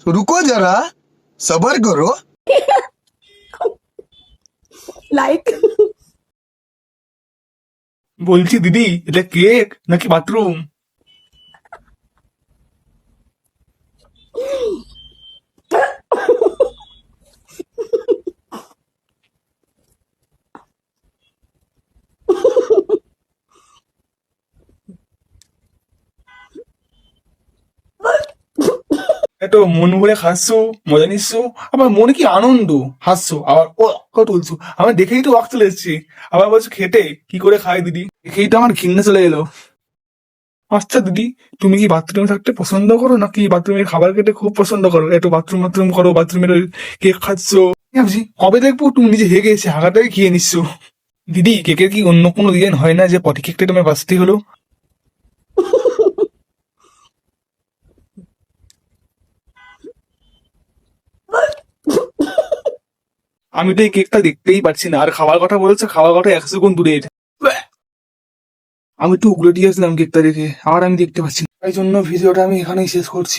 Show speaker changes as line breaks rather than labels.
रुको जरा, सबर करो।
লাইক
বলছি দিদি, এটা কেক নাকি বাথরুম? এত মন ভরে খাচ্ছো, মজা নিচ্ছ, আবার মনে কি আনন্দ, হাসছো, আবার ও তুলছো। আমার দেখেই তো ওয়াক চলে এসছে। আবার বলছো খেতে কি করে খাই দিদি, দেখেই তো আমার ঘৃণা চলে এলো। আচ্ছা দিদি, তুমি কি বাথরুমে থাকতে পছন্দ করো নাকি বাথরুমের খাবার খেতে খুব পছন্দ করো? এত বাথরুম বাথরুম করো, বাথরুমের কেক খাচ্ছো। ভাবছি কবে দেখবো তুমি নিজে হেগে এসে হাগাটাই খেয়ে নিচ্ছ। দিদি, কেকের কি অন্য কোনো ডিজাইন হয় না যে পটি কেকটা তোমার বাঁচতে হলো? আমি তো এই কেকটা দেখতেই পাচ্ছি না, আর খাওয়ার কথা বলছে, খাওয়ার কথা 100 গুণ দূরে। আমি একটু উগলে দিয়ে আসলাম কেকটা দেখে, আর আমি দেখতে পাচ্ছি না। তাই জন্য ভিডিওটা আমি এখানেই শেষ করছি।